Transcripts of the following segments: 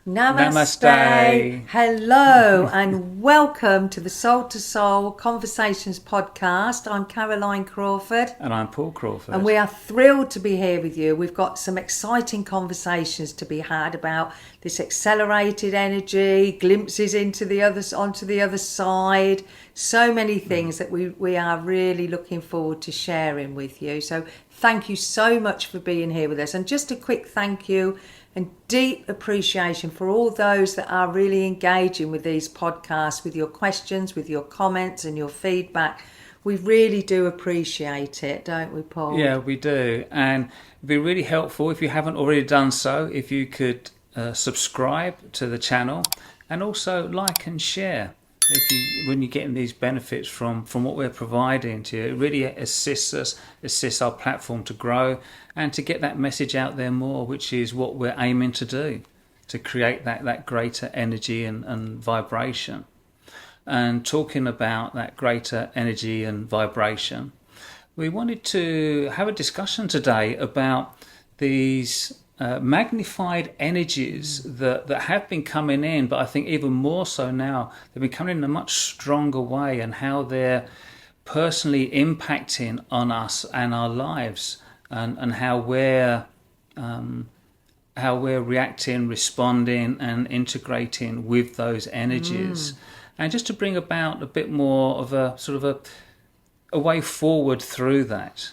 Namaste. Hello and welcome to the Soul to Soul Conversations podcast. I'm Caroline Crawford. And I'm Paul Crawford. And we are thrilled to be here with you. We've got some exciting conversations to be had about this accelerated energy, glimpses onto the other side, so many things that we are really looking forward to sharing with you. So thank you so much for being here with us. And just a quick thank you and deep appreciation for all those that are really engaging with these podcasts, with your questions, with your comments and your feedback. We really do appreciate it, don't we, Paul? Yeah, we do. And it'd be really helpful if you haven't already done so, if you could subscribe to the channel and also like and share. When you're getting these benefits from what we're providing to you, it really assists our platform to grow and to get that message out there more, which is what we're aiming to do, to create that greater energy and vibration. And talking about that greater energy and vibration, we wanted to have a discussion today about these magnified energies that have been coming in, but I think even more so now, they've been coming in a much stronger way, and how they're personally impacting on us and our lives, and how we're reacting, responding and integrating with those energies. And just to bring about a bit more of a sort of a way forward through that.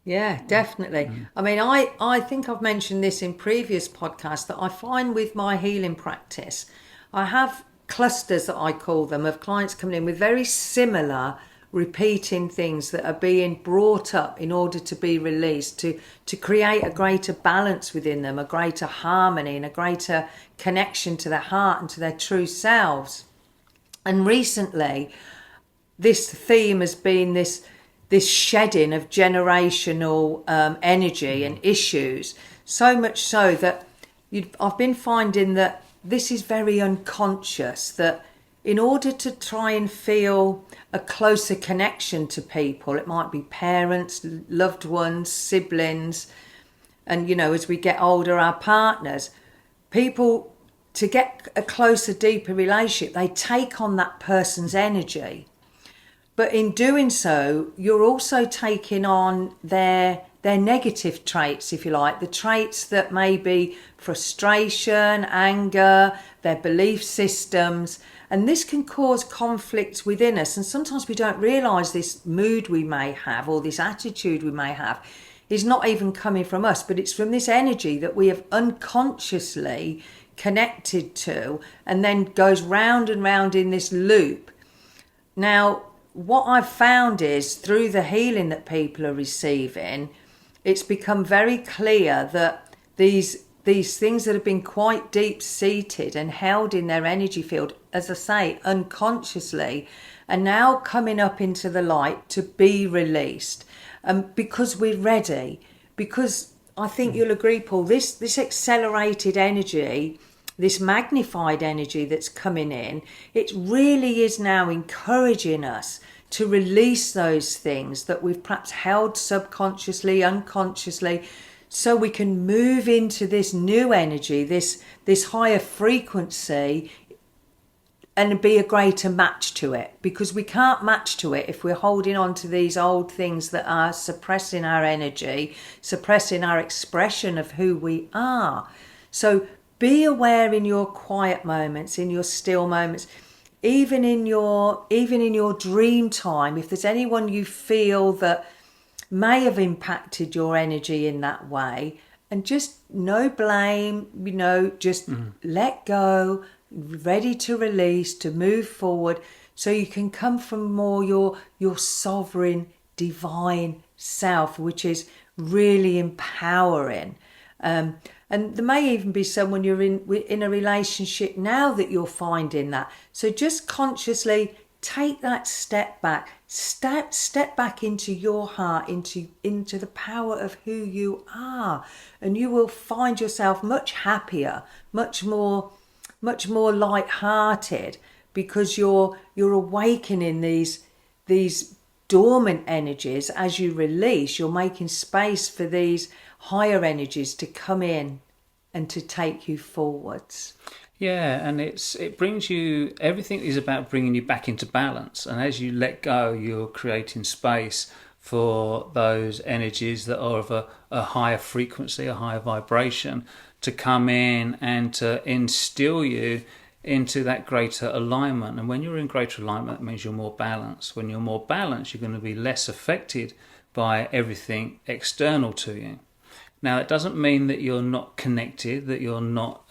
Yeah, definitely. I mean, I think I've mentioned this in previous podcasts that I find with my healing practice, I have clusters that I call them of clients coming in with very similar repeating things that are being brought up in order to be released, to create a greater balance within them, a greater harmony and a greater connection to their heart and to their true selves. And recently, this theme has been this shedding of generational energy and issues, so much so that I've been finding that this is very unconscious, that in order to try and feel a closer connection to people, it might be parents, loved ones, siblings, and, you know, as we get older, our partners, people, to get a closer, deeper relationship, they take on that person's energy. But in doing so, you're also taking on their negative traits, if you like, the traits that may be frustration, anger, their belief systems. And this can cause conflicts within us. And sometimes we don't realise this mood we may have or this attitude we may have is not even coming from us, but it's from this energy that we have unconsciously connected to and then goes round and round in this loop. Now, what I've found is through the healing that people are receiving, it's become very clear that these things that have been quite deep-seated and held in their energy field, as I say, unconsciously, are now coming up into the light to be released. Because we're ready. Because I think you'll agree, Paul, this accelerated energy, this magnified energy that's coming in, it really is now encouraging us to release those things that we've perhaps held subconsciously, unconsciously, so we can move into this new energy, this higher frequency, and be a greater match to it. Because we can't match to it if we're holding on to these old things that are suppressing our energy, suppressing our expression of who we are. So be aware in your quiet moments, in your still moments, even in your dream time, if there's anyone you feel that may have impacted your energy in that way, and just no blame, just let go, ready to release, to move forward, so you can come from more your sovereign, divine self, which is really empowering. And there may even be someone you're in a relationship now that you're finding that. So just consciously take that step back. Step back into your heart, into the power of who you are. And you will find yourself much happier, much more light-hearted, because you're awakening these dormant energies. As you release, you're making space for these higher energies to come in and to take you forwards. Yeah, and it brings you, everything is about bringing you back into balance. And as you let go, you're creating space for those energies that are of a higher frequency, a higher vibration, to come in and to instill you into that greater alignment. And when you're in greater alignment, it means you're more balanced. When you're more balanced, you're going to be less affected by everything external to you. Now, it doesn't mean that you're not connected, that you're not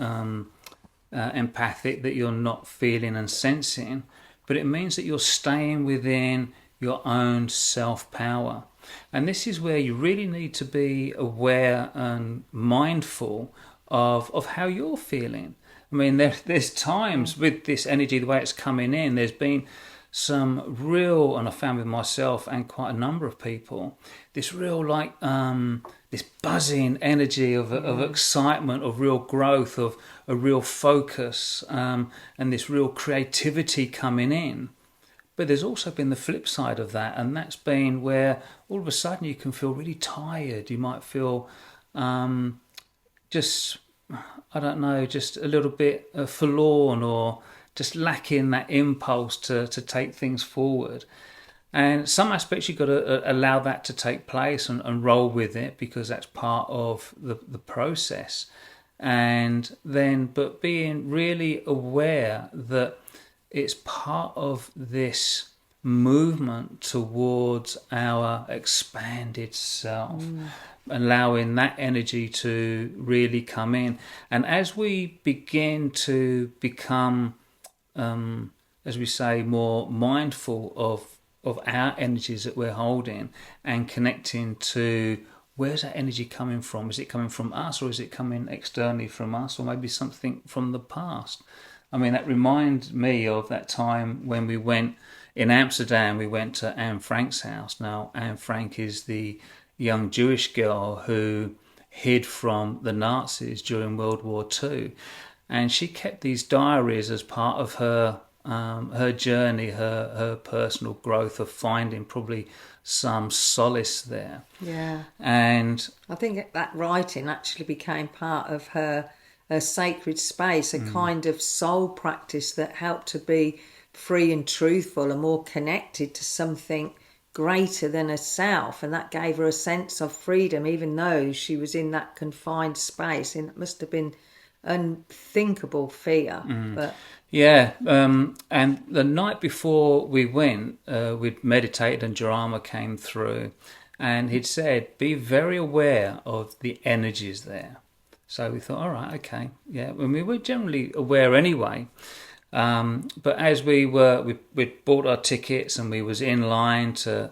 empathic, that you're not feeling and sensing, but it means that you're staying within your own self-power. And this is where you really need to be aware and mindful of how you're feeling. I mean, there's times with this energy, the way it's coming in, there's been some real, and I found with myself and quite a number of people, this real this buzzing energy of excitement, of real growth, of a real focus, and this real creativity coming in. But there's also been the flip side of that, and that's been where all of a sudden you can feel really tired. You might feel just a little bit forlorn, or just lacking that impulse to take things forward. And some aspects you've got to allow that to take place and roll with it, because that's part of the process. And then, but being really aware that it's part of this movement towards our expanded self, allowing that energy to really come in. And as we begin to become, as we say, more mindful of our energies that we're holding and connecting to where's that energy coming from? Is it coming from us, or is it coming externally from us, or maybe something from the past? I mean, that reminds me of that time when we went in Amsterdam, we went to Anne Frank's house. Now, Anne Frank is the young Jewish girl who hid from the Nazis during World War II. And she kept these diaries as part of her journey, her personal growth of finding probably some solace there. Yeah. And I think that writing actually became part of her sacred space, a kind of soul practice that helped to be free and truthful and more connected to something greater than herself. And that gave her a sense of freedom, even though she was in that confined space. And it must have been unthinkable fear. But yeah, and the night before we went, we'd meditated and Jarama came through, and he'd said, be very aware of the energies there. So we thought, all right, okay, yeah. And we were generally aware anyway. But as we'd bought our tickets and we was in line to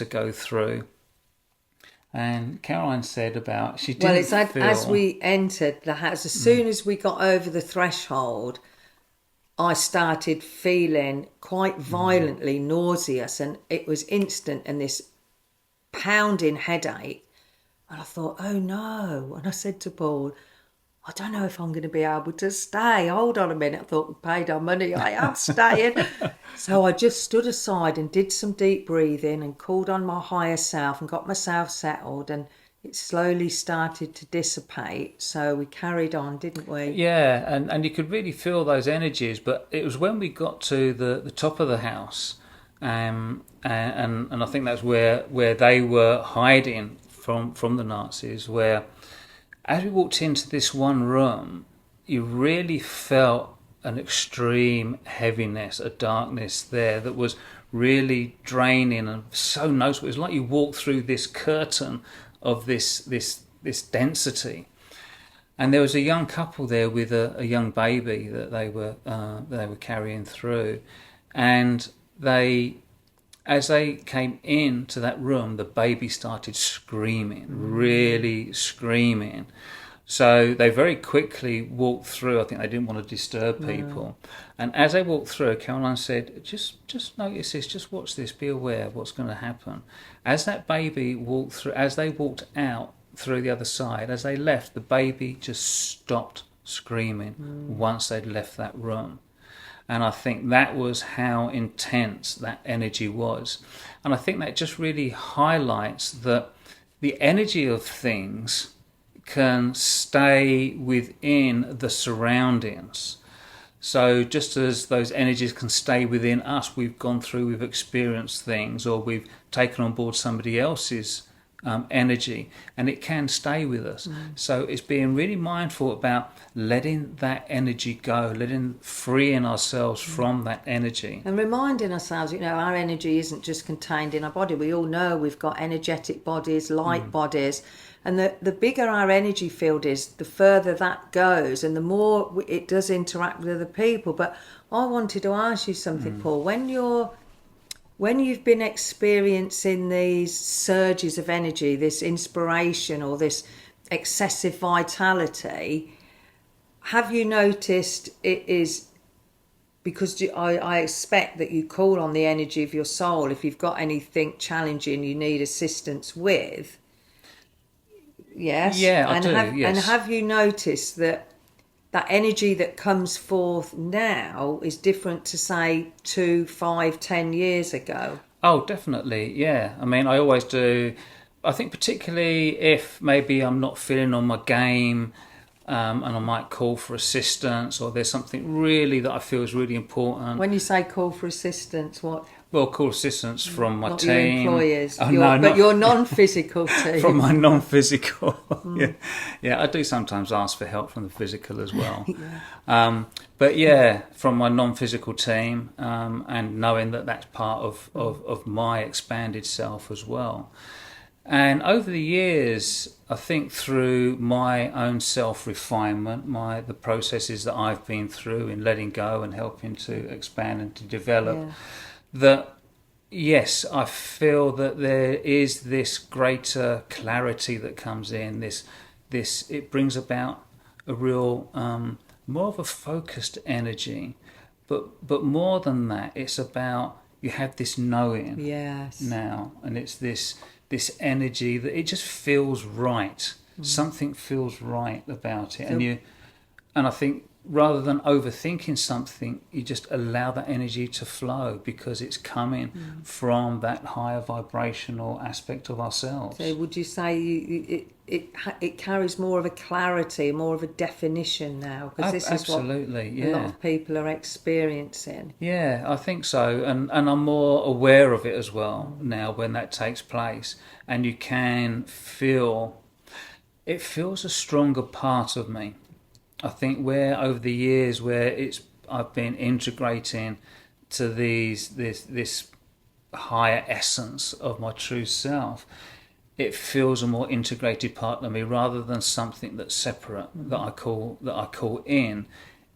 go through, and Caroline said about she didn't feel... as we entered the house, as soon as we got over the threshold, I started feeling quite violently nauseous, and it was instant, and this pounding headache. And I thought, oh no. And I said to Paul, I don't know if I'm going to be able to stay. Hold on a minute. I thought, we paid our money. I am staying. So I just stood aside and did some deep breathing and called on my higher self and got myself settled, and it slowly started to dissipate. So we carried on, didn't we? Yeah, and you could really feel those energies. But it was when we got to the top of the house, and I think that's where they were hiding from the Nazis, where as we walked into this one room, you really felt an extreme heaviness, a darkness there that was really draining and so noticeable. It was like you walked through this curtain of this density. And there was a young couple there with a young baby that they were carrying through, and as they came into that room, the baby started screaming, really screaming. So they very quickly walked through. I think they didn't want to disturb people. And as they walked through, Caroline said, just notice this, just watch this, be aware of what's going to happen. As that baby walked through, as they walked out through the other side, as they left, the baby just stopped screaming once they'd left that room. And I think that was how intense that energy was. And I think that just really highlights that the energy of things can stay within the surroundings. So just as those energies can stay within us, we've experienced things, or we've taken on board somebody else's energy, and it can stay with us. So it's being really mindful about letting that energy go, freeing ourselves from that energy. And reminding ourselves, our energy isn't just contained in our body. We all know we've got energetic bodies, light bodies. And the bigger our energy field is, the further that goes and the more it does interact with other people. But I wanted to ask you something, Paul. When you've been experiencing these surges of energy, this inspiration or this excessive vitality, have you noticed it is, because I expect that you call on the energy of your soul if you've got anything challenging you need assistance with? Yes. Yeah, I do. Yes. And have you noticed that energy that comes forth now is different to, say, 2, 5, 10 years ago? Oh, definitely. Yeah. I mean, I always do. I think particularly if maybe I'm not feeling on my game, and I might call for assistance, or there's something really that I feel is really important. When you say call for assistance, what? Well, call assistance from my not team. Your employers, but your non-physical team. From my non-physical. Yeah, I do sometimes ask for help from the physical as well. But yeah, from my non-physical team, and knowing that that's part of my expanded self as well. And over the years, I think through my own self-refinement, the processes that I've been through in letting go and helping to expand and to develop, that yes, I feel that there is this greater clarity that comes in. This it brings about a real more of a focused energy, but more than that, it's about you have this knowing now, and it's this energy that it just feels right. Something feels right about it, and I think rather than overthinking something, you just allow that energy to flow because it's coming from that higher vibrational aspect of ourselves. So would you say it carries more of a clarity, more of a definition now? Because this is what a lot of people are experiencing. Yeah, I think so. And I'm more aware of it as well now when that takes place. And you can feel, it feels a stronger part of me. I think where over the years I've been integrating to this higher essence of my true self, it feels a more integrated part of me rather than something that's separate that I call in.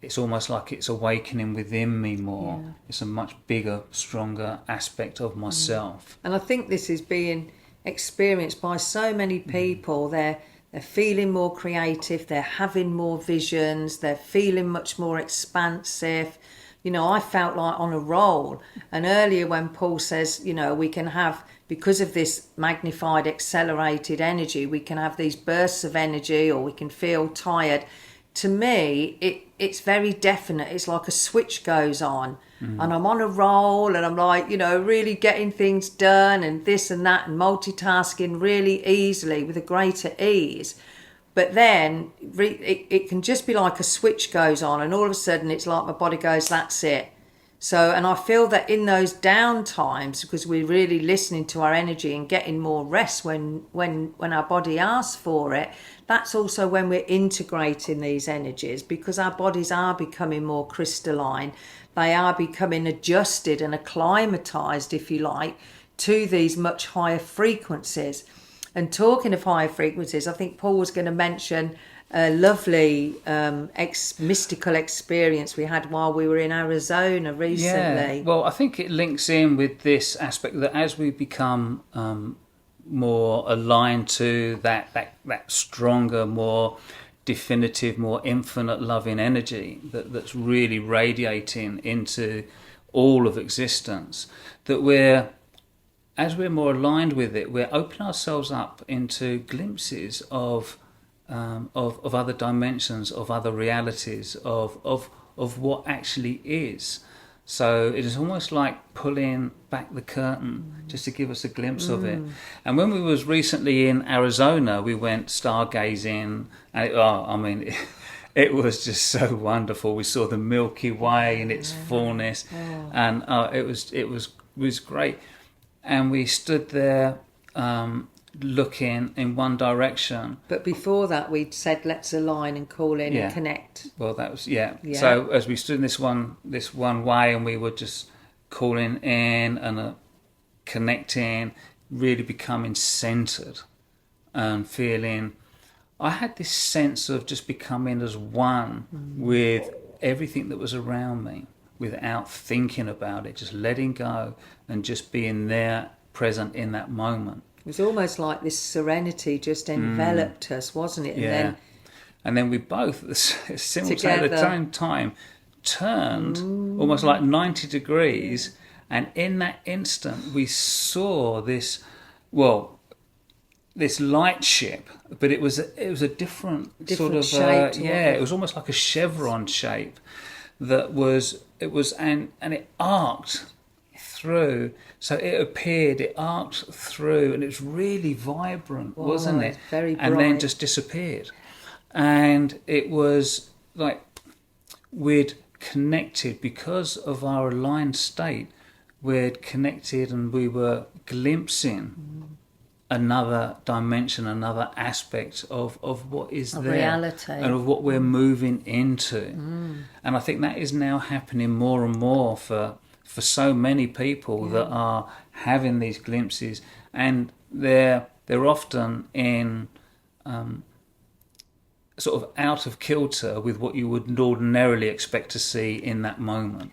It's almost like it's awakening within me more. Yeah. It's a much bigger, stronger aspect of myself. And I think this is being experienced by so many people. They're feeling more creative, they're having more visions, they're feeling much more expansive. I felt like on a roll. And earlier when Paul says, we can have, because of this magnified, accelerated energy, we can have these bursts of energy or we can feel tired. To me, it's very definite. It's like a switch goes on and I'm on a roll and I'm like, really getting things done and this and that and multitasking really easily with a greater ease. But then it can just be like a switch goes on and all of a sudden it's like my body goes, that's it. So, and I feel that in those down times, because we're really listening to our energy and getting more rest when our body asks for it, that's also when we're integrating these energies because our bodies are becoming more crystalline. They are becoming adjusted and acclimatized, if you like, to these much higher frequencies. And talking of higher frequencies, I think Paul was going to mention a lovely mystical experience we had while we were in Arizona recently. Yeah, well, I think it links in with this aspect that as we become more aligned to that stronger, more definitive, more infinite loving energy that's really radiating into all of existence, that as we're more aligned with it, we're opening ourselves up into glimpses of other dimensions, of other realities, of what actually is. So it is almost like pulling back the curtain just to give us a glimpse of it. And when we was recently in Arizona, we went stargazing, and it was just so wonderful. We saw the Milky Way in its fullness, and it was great. And we stood there looking in one direction. But before that, we'd said, let's align and call in and connect. Well, that was, So as we stood in this one way, and we were just calling in and connecting, really becoming centered and feeling, I had this sense of just becoming as one with everything that was around me without thinking about it, just letting go and just being there, present in that moment. It was almost like this serenity just enveloped us, wasn't it? And then we both, simultaneously at the same time, turned almost like 90 degrees, and in that instant we saw this light ship, but it was a different sort of shape. it was almost like a chevron shape and it arced through. So it arced through, and it was really vibrant, wasn't it? Very bright. And then just disappeared. And it was like we'd connected because of our aligned state. We'd connected, and we were glimpsing another dimension, another aspect of what is there, reality, and of what we're moving into. And I think that is now happening more and more for so many people that are having these glimpses, and they're often in sort of out of kilter with what you would ordinarily expect to see in that moment.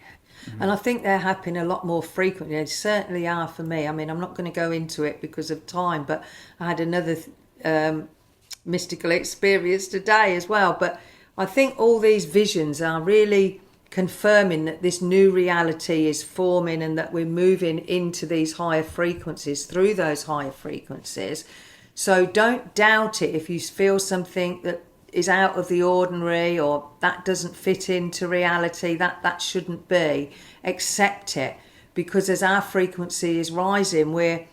And I think they're happening a lot more frequently. They certainly are for me. I mean, I'm not going to go into it because of time, but I had another mystical experience today as well. But I think all these visions are really confirming that this new reality is forming, and that we're moving into these higher frequencies through those higher frequencies. So don't doubt it if you feel something that is out of the ordinary, or that doesn't fit into reality, that shouldn't be. Accept it, because as our frequency is rising, we're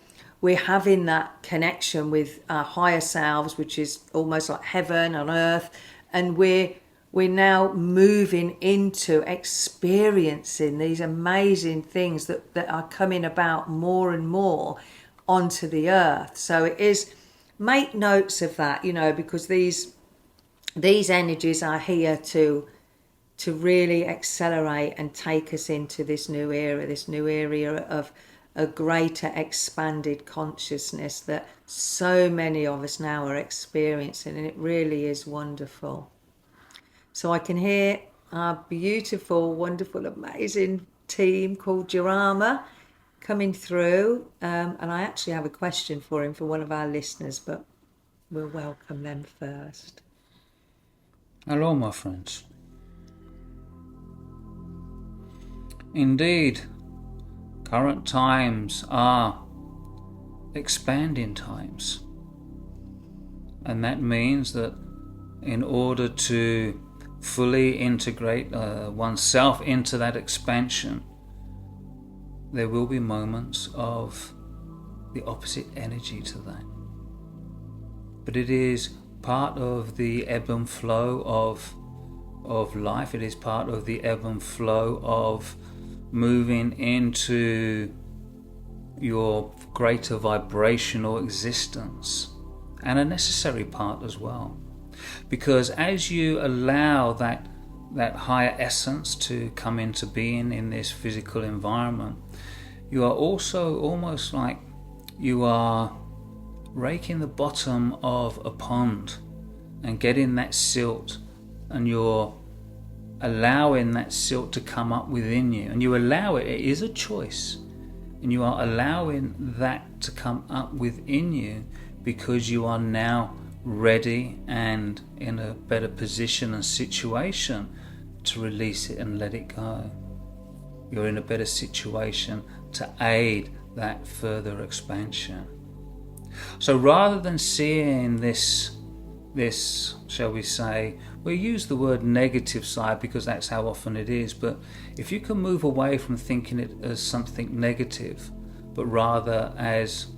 having that connection with our higher selves, which is almost like heaven on earth, and we're now moving into experiencing these amazing things that are coming about more and more onto the earth. So it is, make notes of that, because these energies are here to really accelerate and take us into this new area of a greater expanded consciousness that so many of us now are experiencing, and it really is wonderful. So I can hear our beautiful, wonderful, amazing team called Jarama coming through, and I actually have a question for him, for one of our listeners, but we'll welcome them first. Hello, my friends. Indeed, current times are expanding times. And that means that in order to fully integrate oneself into that expansion, there will be moments of the opposite energy to that. But it is part of the ebb and flow of life. It is part of the ebb and flow of moving into your greater vibrational existence, and a necessary part as well. Because as you allow that higher essence to come into being in this physical environment, you are also almost like you are raking the bottom of a pond and getting that silt, and you're allowing that silt to come up within you, and you allow it is a choice, and you are allowing that to come up within you because you are now ready and in a better position and situation to release it and let it go. You're in a better situation to aid that further expansion. So rather than seeing this this, shall we say, we'll use the word negative side because that's how often it is, but if you can move away from thinking it as something negative, but rather as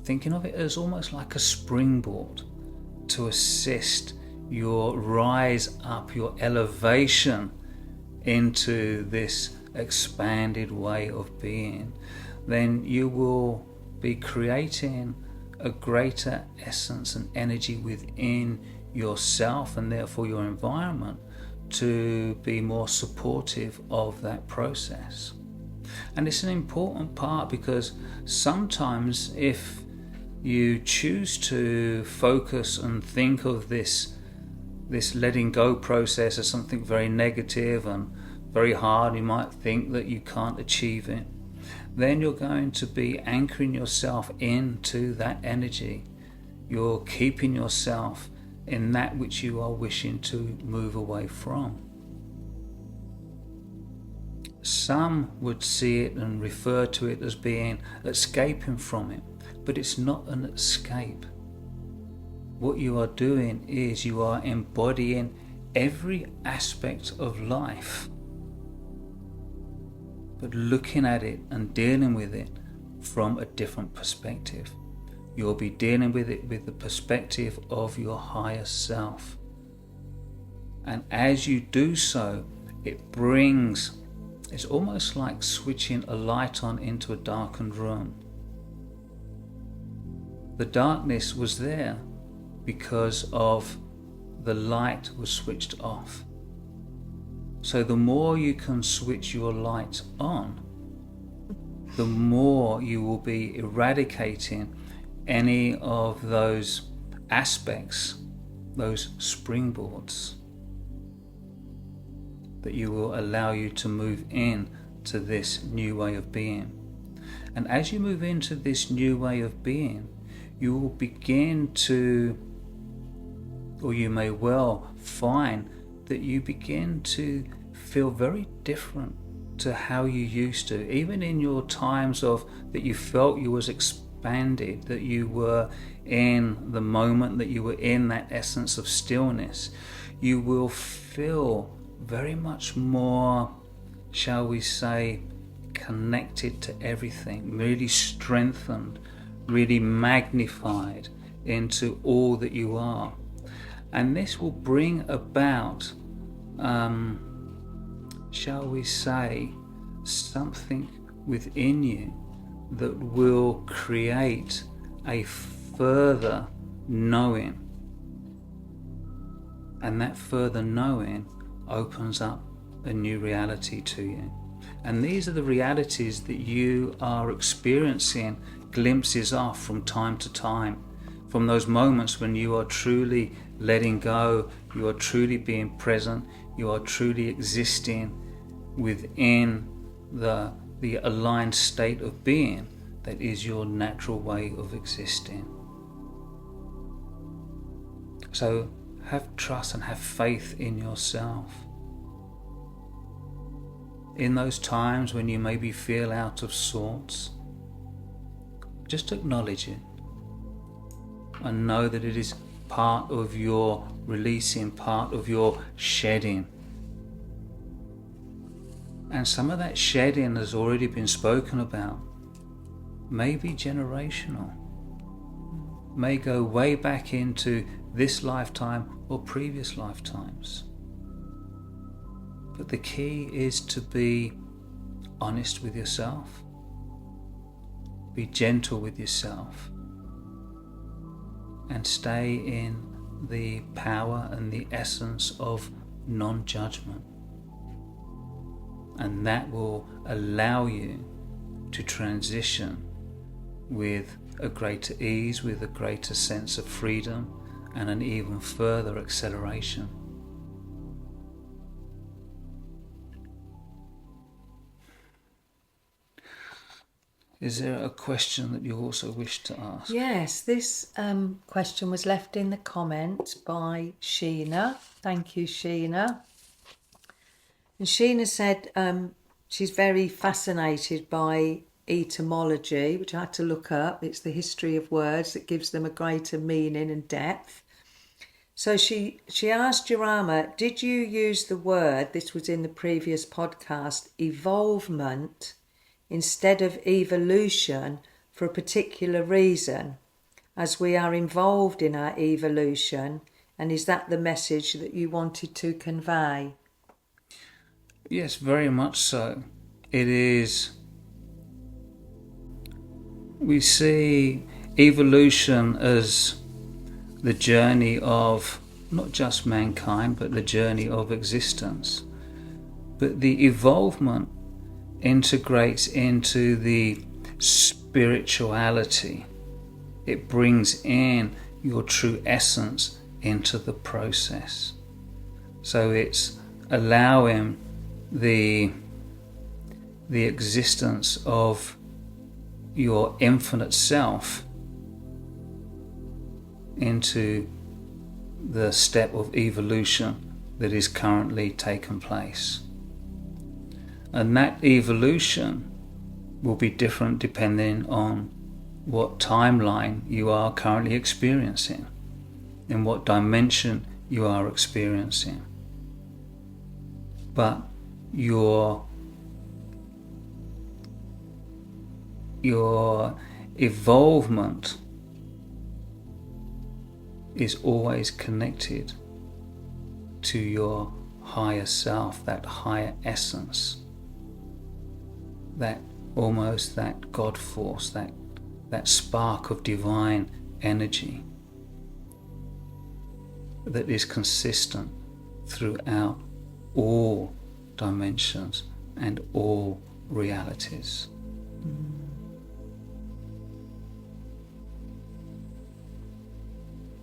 thinking of it as almost like a springboard to assist your rise up, your elevation into this expanded way of being, then you will be creating a greater essence and energy within yourself and therefore your environment to be more supportive of that process. And it's an important part because sometimes if you choose to focus and think of this letting go process as something very negative and very hard, you might think that you can't achieve it, then you're going to be anchoring yourself into that energy. You're keeping yourself in that which you are wishing to move away from. Some would see it and refer to it as being escaping from it, but it's not an escape. What you are doing is you are embodying every aspect of life, but looking at it and dealing with it from a different perspective. You'll be dealing with it with the perspective of your higher self. And as you do so, it's almost like switching a light on into a darkened room. The darkness was there because of the light was switched off. So the more you can switch your light on, the more you will be eradicating any of those aspects, those springboards, that you will allow you to move in to this new way of being. And as you move into this new way of being, you will begin to, or you may well find that you begin to feel very different to how you used to. Even in your times of that you felt you was expanded, that you were in the moment, that you were in that essence of stillness, you will feel very much more, shall we say, connected to everything, really strengthened, really magnified into all that you are. And this will bring about, shall we say, something within you that will create a further knowing. And that further knowing opens up a new reality to you. And these are the realities that you are experiencing glimpses of from time to time, from those moments when you are truly letting go, you are truly being present, you are truly existing within the aligned state of being that is your natural way of existing. So have trust and have faith in yourself. In those times when you maybe feel out of sorts, just acknowledge it and know that it is part of your releasing, part of your shedding. And some of that shedding has already been spoken about, may be generational, may go way back into this lifetime or previous lifetimes. But the key is to be honest with yourself, be gentle with yourself, and stay in the power and the essence of non-judgment. And that will allow you to transition with a greater ease, with a greater sense of freedom, and an even further acceleration. Is there a question that you also wish to ask? Yes, this question was left in the comments by Sheena. Thank you, Sheena. And Sheena said she's very fascinated by etymology, which I had to look up. It's the history of words that gives them a greater meaning and depth. So she asked Jurama, did you use the word, this was in the previous podcast, evolvement instead of evolution for a particular reason, as we are involved in our evolution, and is that the message that you wanted to convey? Yes, very much so. It is. We see evolution as the journey of not just mankind, but the journey of existence. But the evolvement integrates into the spirituality. It brings in your true essence into the process. So it's allowing the existence of your infinite self into the step of evolution that is currently taking place. And that evolution will be different depending on what timeline you are currently experiencing, in what dimension you are experiencing. But your evolvement is always connected to your higher self, that higher essence, that almost that God force, that spark of divine energy that is consistent throughout all dimensions and all realities.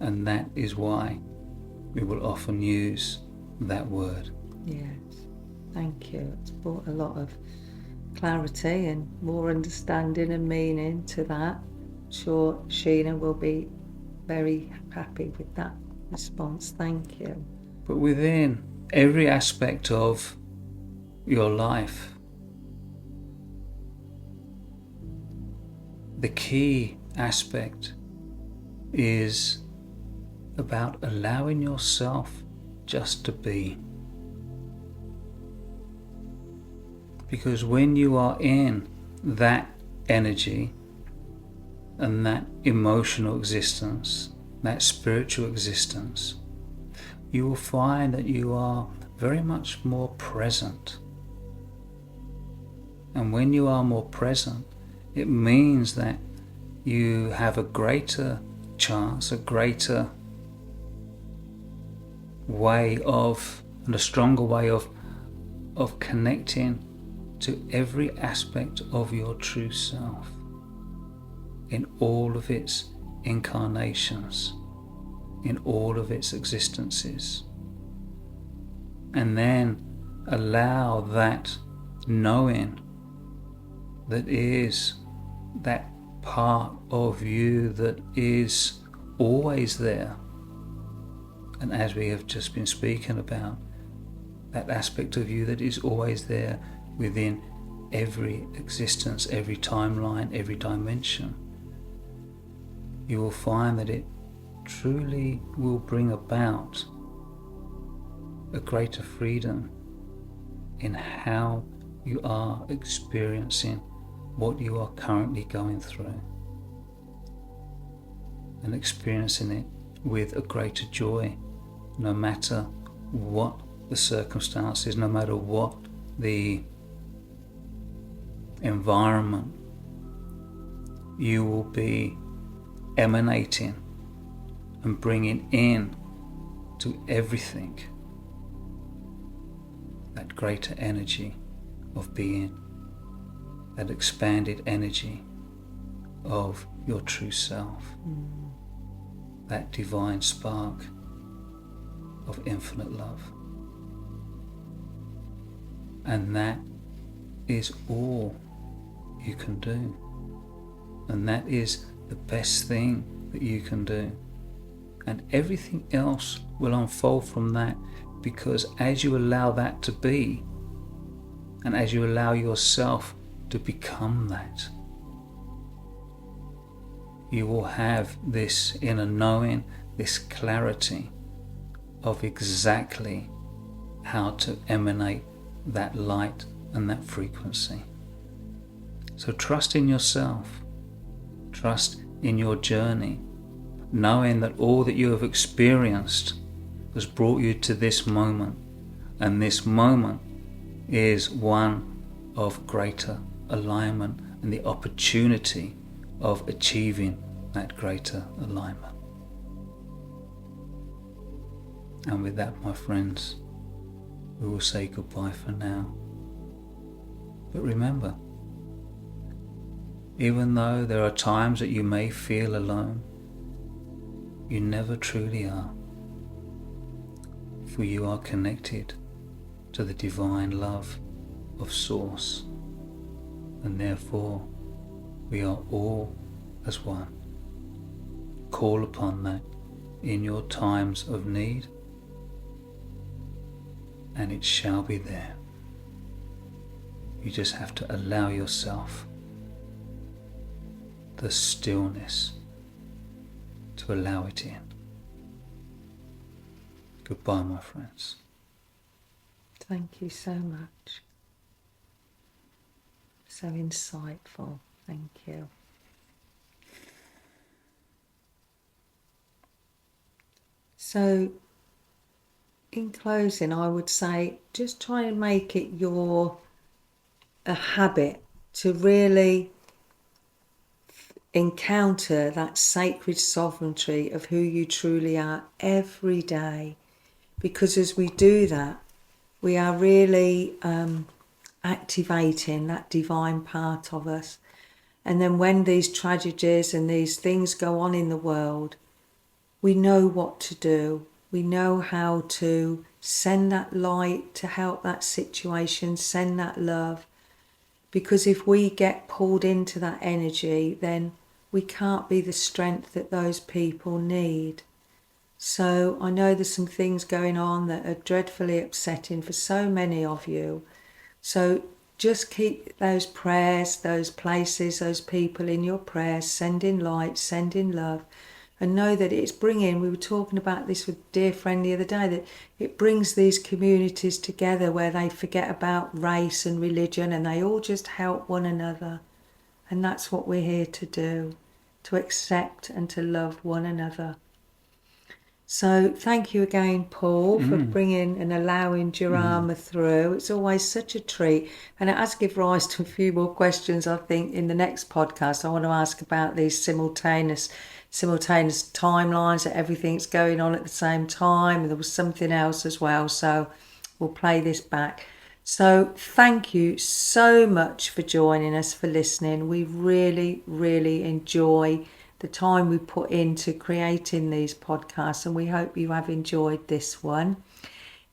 And that is why we will often use that word. Yes, thank you. It's brought a lot of clarity and more understanding and meaning to that. I'm sure Sheena will be very happy with that response. Thank you. But within every aspect of your life, the key aspect is about allowing yourself just to be. Because when you are in that energy and that emotional existence, that spiritual existence, you will find that you are very much more present. And when you are more present, it means that you have a greater chance, a greater way of, and a stronger way of connecting to every aspect of your true self in all of its incarnations, in all of its existences. And then allow that knowing that is that part of you that is always there. And as we have just been speaking about, that aspect of you that is always there within every existence, every timeline, every dimension, you will find that it truly will bring about a greater freedom in how you are experiencing what you are currently going through, and experiencing it with a greater joy, no matter what the circumstances, no matter what the environment. You will be emanating and bringing in to everything that greater energy of being, that expanded energy of your true self, that divine spark of infinite love. And that is all you can do. And that is the best thing that you can do. And everything else will unfold from that, because as you allow that to be, and as you allow yourself to become that. You will have this inner knowing, this clarity of exactly how to emanate that light and that frequency. So trust in yourself, trust in your journey, knowing that all that you have experienced has brought you to this moment, and this moment is one of greater alignment and the opportunity of achieving that greater alignment. And with that, my friends, we will say goodbye for now. But remember, even though there are times that you may feel alone, you never truly are, for you are connected to the divine love of Source, and therefore we are all as one. Call upon that in your times of need, and it shall be there. You just have to allow yourself the stillness to allow it in. Goodbye, my friends. Thank you so much. So insightful. Thank you. So, in closing, I would say just try and make it a habit to really encounter that sacred sovereignty of who you truly are every day. Because as we do that, we are really activating that divine part of us. And then when these tragedies and these things go on in the world, we know what to do. We know how to send that light to help that situation, send that love. Because if we get pulled into that energy, then we can't be the strength that those people need. So I know there's some things going on that are dreadfully upsetting for so many of you. So just keep those prayers, those places, those people in your prayers, sending light, sending love, and know that it's bringing, we were talking about this with a dear friend the other day, that it brings these communities together where they forget about race and religion and they all just help one another. And that's what we're here to do, to accept and to love one another. So thank you again, Paul, for bringing and allowing Jurama through. It's always such a treat. And it has given rise to a few more questions, I think, in the next podcast. I want to ask about these simultaneous timelines, that everything's going on at the same time. And there was something else as well. So we'll play this back. So thank you so much for joining us, for listening. We really, really enjoy the time we put into creating these podcasts, and we hope you have enjoyed this one.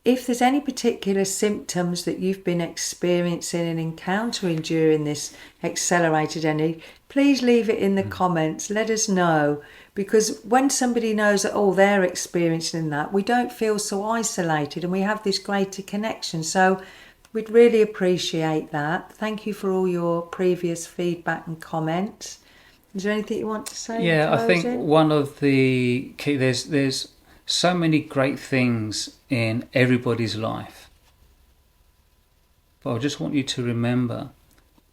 If there's any particular symptoms that you've been experiencing and encountering during this accelerated energy, please leave it in the comments. Let us know, because when somebody knows that, oh, they're experiencing that, we don't feel so isolated and we have this greater connection. So we'd really appreciate that. Thank you for all your previous feedback and comments. Is there anything you want to say? Yeah, I think one of the key, there's so many great things in everybody's life. But I just want you to remember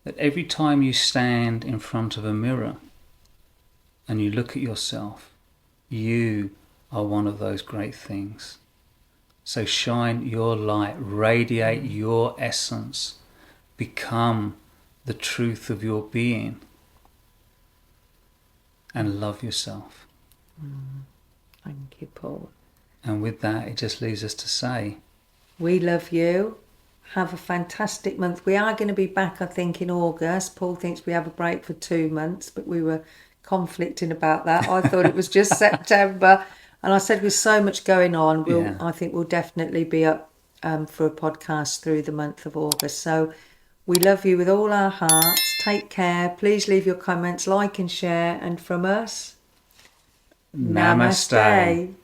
that every time you stand in front of a mirror and you look at yourself, you are one of those great things. So shine your light, radiate your essence, become the truth of your being, and love yourself. Thank you, Paul. And with that, it just leaves us to say, we love you. Have a fantastic month. We are going to be back, I think, in August. Paul thinks we have a break for 2 months, but we were conflicting about that. I thought it was just September. And I said with so much going on, I think we'll definitely be up for a podcast through the month of August. So we love you with all our hearts. Take care. Please leave your comments, like and share. And from us, Namaste. Namaste.